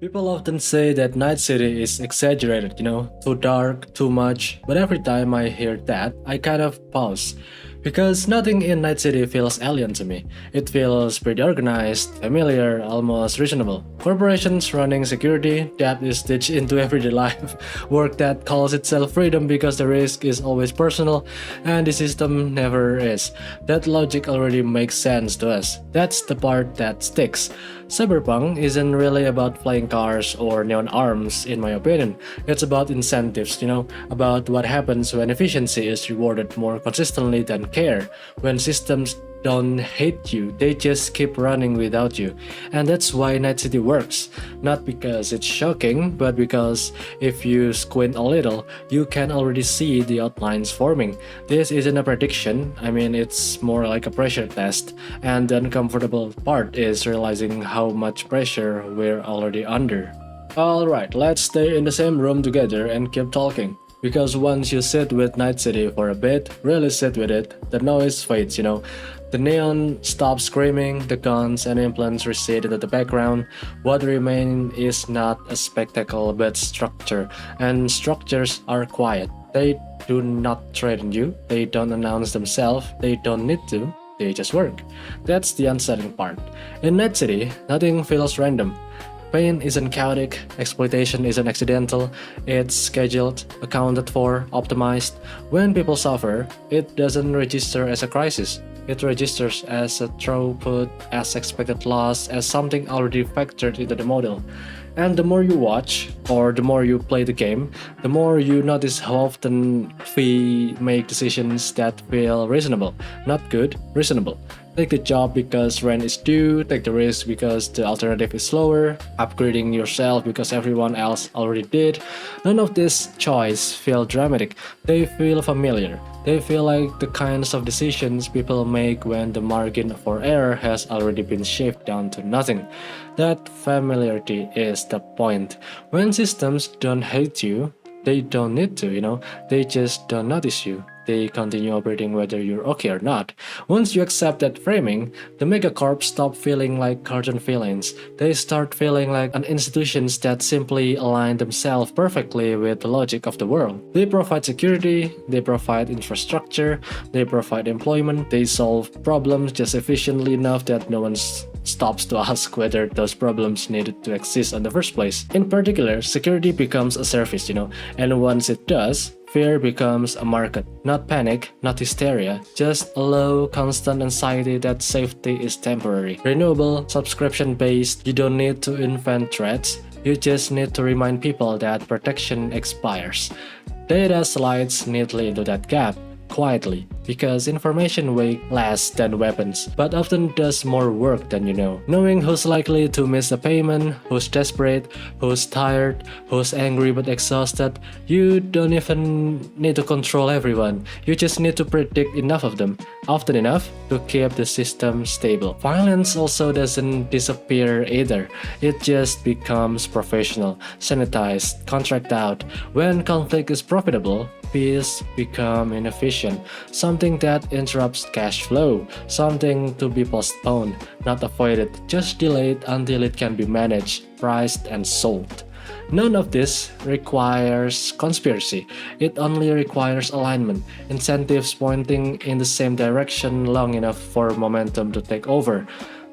People often say that Night City is exaggerated, too dark, too much, but every time I hear that, I kind of pause. Because nothing in Night City feels alien to me. It feels pretty organized, familiar, almost reasonable. Corporations running security, that is stitched into everyday life. Work that calls itself freedom because the risk is always personal and the system never is. That logic already makes sense to us. That's the part that sticks. Cyberpunk isn't really about flying cars or neon arms, in my opinion. It's about incentives, about what happens when efficiency is rewarded more consistently than care. When systems don't hate you, they just keep running without you. And that's why Night City works. Not because it's shocking, but because if you squint a little, you can already see the outlines forming. This isn't a prediction, it's more like a pressure test. And the uncomfortable part is realizing how much pressure we're already under. Alright, let's stay in the same room together and keep talking. Because once you sit with Night City for a bit, really sit with it, the noise fades, The neon stops screaming, the guns and implants recede into the background. What remains is not a spectacle but structure, and structures are quiet. They do not threaten you, they don't announce themselves, they don't need to, they just work. That's the unsettling part. In Night City, nothing feels random. Pain isn't chaotic, exploitation isn't accidental, it's scheduled, accounted for, optimized. When people suffer, it doesn't register as a crisis. It registers as a throughput, as expected loss, as something already factored into the model. And the more you watch, or the more you play the game, the more you notice how often we make decisions that feel reasonable. Not good, reasonable. Take the job because rent is due, take the risk because the alternative is slower, upgrading yourself because everyone else already did. None of these choices feel dramatic, they feel familiar. They feel like the kinds of decisions people make when the margin for error has already been shaved down to nothing. That familiarity is the point. When systems don't hate you, they don't need to, they just don't notice you. They continue operating whether you're okay or not. Once you accept that framing, the megacorps stop feeling like cartoon villains. They start feeling like an institutions that simply align themselves perfectly with the logic of the world. They provide security, they provide infrastructure, they provide employment, they solve problems just efficiently enough that no one stops to ask whether those problems needed to exist in the first place. In particular, security becomes a service, and once it does, fear becomes a market. Not panic, not hysteria, just a low, constant anxiety that safety is temporary. Renewable, subscription-based, you don't need to invent threats, you just need to remind people that protection expires. Data slides neatly into that gap, quietly, because information weighs less than weapons, but often does more work than you know. Knowing who's likely to miss a payment, who's desperate, who's tired, who's angry but exhausted, you don't even need to control everyone. You just need to predict enough of them, often enough to keep the system stable. Violence also doesn't disappear either. It just becomes professional, sanitized, contract out. When conflict is profitable, peace become inefficient, something that interrupts cash flow, something to be postponed, not avoided, just delayed until it can be managed, priced, and sold. None of this requires conspiracy, it only requires alignment, incentives pointing in the same direction long enough for momentum to take over.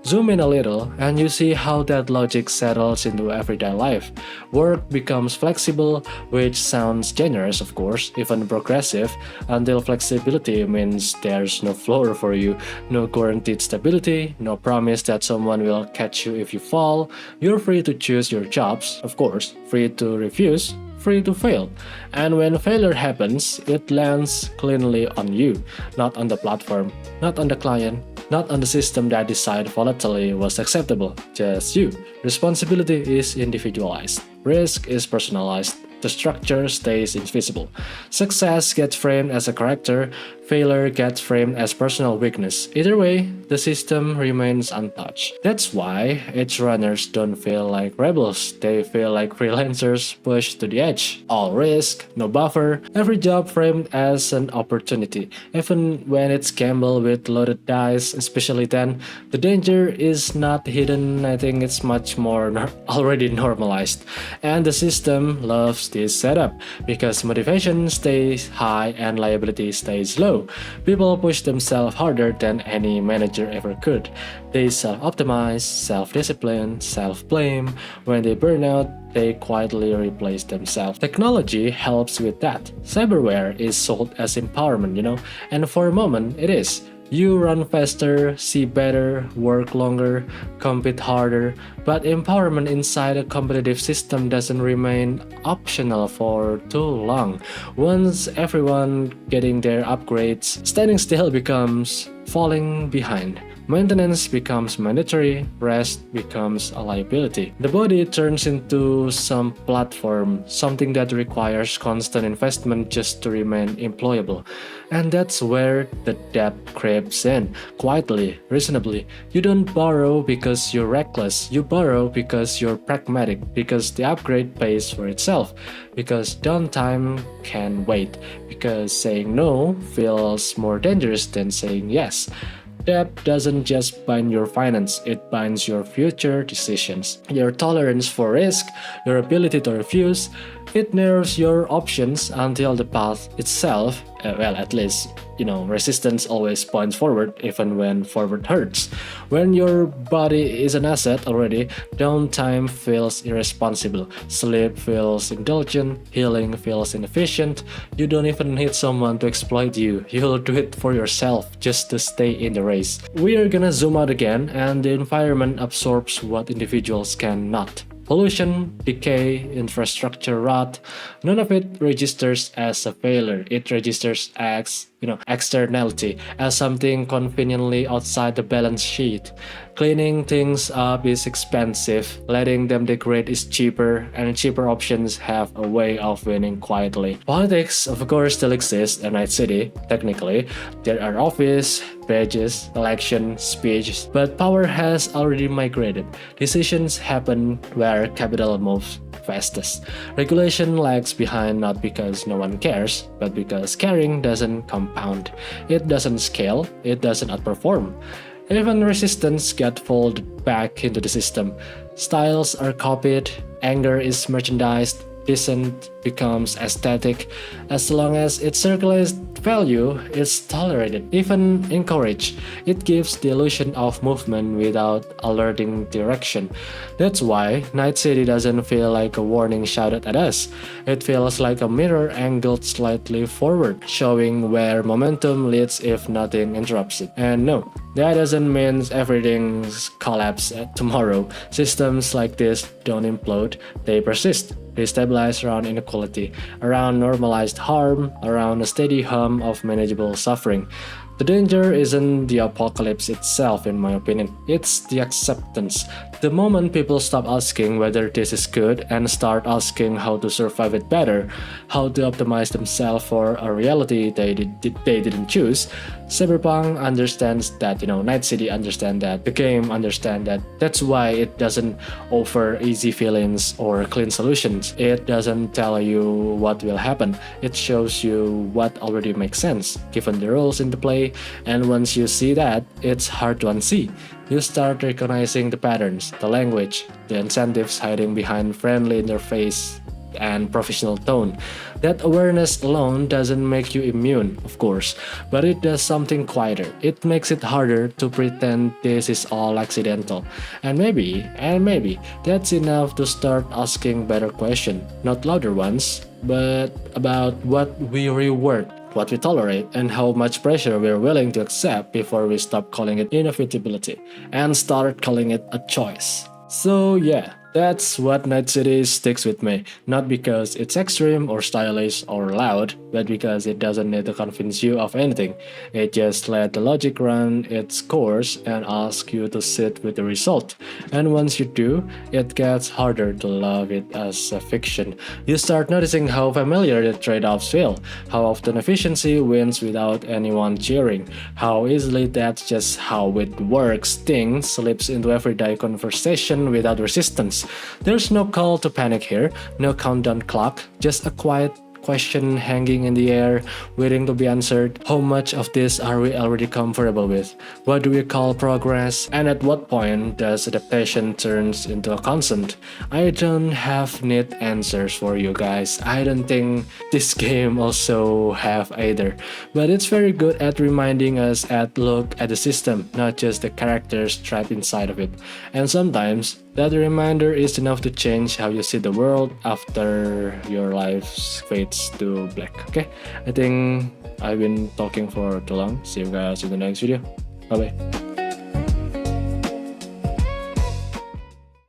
Zoom in a little, and you see how that logic settles into everyday life. Work becomes flexible, which sounds generous, of course, even progressive, until flexibility means there's no floor for you, no guaranteed stability, no promise that someone will catch you if you fall. You're free to choose your jobs, of course, free to refuse, free to fail. And when failure happens, it lands cleanly on you, not on the platform, not on the client, not on the system that decided volatility was acceptable, just you. Responsibility is individualized, risk is personalized, the structure stays invisible. Success gets framed as a character, failure gets framed as personal weakness. Either way, the system remains untouched. That's why its runners don't feel like rebels, they feel like freelancers pushed to the edge. All risk, no buffer, every job framed as an opportunity. Even when it's gambled with loaded dice, especially then, the danger is not hidden. I think it's much more already normalized. And the system loves this setup because motivation stays high and liability stays low. People push themselves harder than any manager ever could. They self-optimize, self-discipline, self-blame. When they burn out, they quietly replace themselves. Technology helps with that. Cyberware is sold as empowerment, and for a moment it is. You run faster, see better, work longer, compete harder, but empowerment inside a competitive system doesn't remain optional for too long. Once everyone getting their upgrades, standing still becomes falling behind. Maintenance becomes mandatory, rest becomes a liability. The body turns into some platform, something that requires constant investment just to remain employable. And that's where the debt creeps in, quietly, reasonably. You don't borrow because you're reckless, you borrow because you're pragmatic, because the upgrade pays for itself, because downtime can wait, because saying no feels more dangerous than saying yes. Debt doesn't just bind your finance, it binds your future decisions. Your tolerance for risk, your ability to refuse, it narrows your options until the path itself, at least, resistance always points forward even when forward hurts. When your body is an asset already, downtime feels irresponsible, sleep feels indulgent, healing feels inefficient. You don't even need someone to exploit you, you'll do it for yourself just to stay in the race. We are gonna zoom out again, and the environment absorbs what individuals cannot. Pollution, decay, infrastructure rot, none of it registers as a failure. It registers as, externality, as something conveniently outside the balance sheet. Cleaning things up is expensive, letting them degrade is cheaper, and cheaper options have a way of winning quietly. Politics, of course, still exists in Night City, technically. There are office, badges, election, speeches, but power has already migrated. Decisions happen where capital moves fastest. Regulation lags behind not because no one cares, but because caring doesn't compound. It doesn't scale, it doesn't outperform. Even resistance gets folded back into the system. Styles are copied, anger is merchandised, dissent becomes aesthetic. As long as it circulates value, it's tolerated, even encouraged. It gives the illusion of movement without alerting direction. That's why Night City doesn't feel like a warning shouted at us. It feels like a mirror angled slightly forward, showing where momentum leads if nothing interrupts it. And no, that doesn't mean everything's collapse tomorrow. Systems like this don't implode, they persist. They stabilize around inequality, around normalized harm, around a steady hum of manageable suffering. The danger isn't the apocalypse itself, in my opinion, it's the acceptance. The moment people stop asking whether this is good and start asking how to survive it better, how to optimize themselves for a reality they didn't choose, Cyberpunk understands that, Night City understands that, the game understands that. That's why it doesn't offer easy feelings or clean solutions. It doesn't tell you what will happen. It shows you what already makes sense, given the rules in the play, and once you see that, it's hard to unsee. You start recognizing the patterns, the language, the incentives hiding behind friendly interface and professional tone. That awareness alone doesn't make you immune, of course, but it does something quieter. It makes it harder to pretend this is all accidental. And maybe, that's enough to start asking better questions, not louder ones, but about what we reward, what we tolerate, and how much pressure we're willing to accept before we stop calling it inevitability and start calling it a choice. So yeah, That's what Night City sticks with me, not because it's extreme or stylish or loud, but because it doesn't need to convince you of anything. It just let the logic run its course and ask you to sit with the result. And once you do, it gets harder to love it as a fiction. You start noticing how familiar the trade-offs feel, how often efficiency wins without anyone cheering, how easily that's just how it works thing slips into everyday conversation without resistance. There's no call to panic here, no countdown clock, just a quiet question hanging in the air, waiting to be answered. How much of this are we already comfortable with? What do we call progress? And at what point does adaptation turns into a constant? I don't have neat answers for you guys. I don't think this game also have either. But it's very good at reminding us at look at the system, not just the characters trapped inside of it. And sometimes that reminder is enough to change how you see the world after your life fades to black. Okay, I think I've been talking for too long. See you guys in the next video. Bye bye.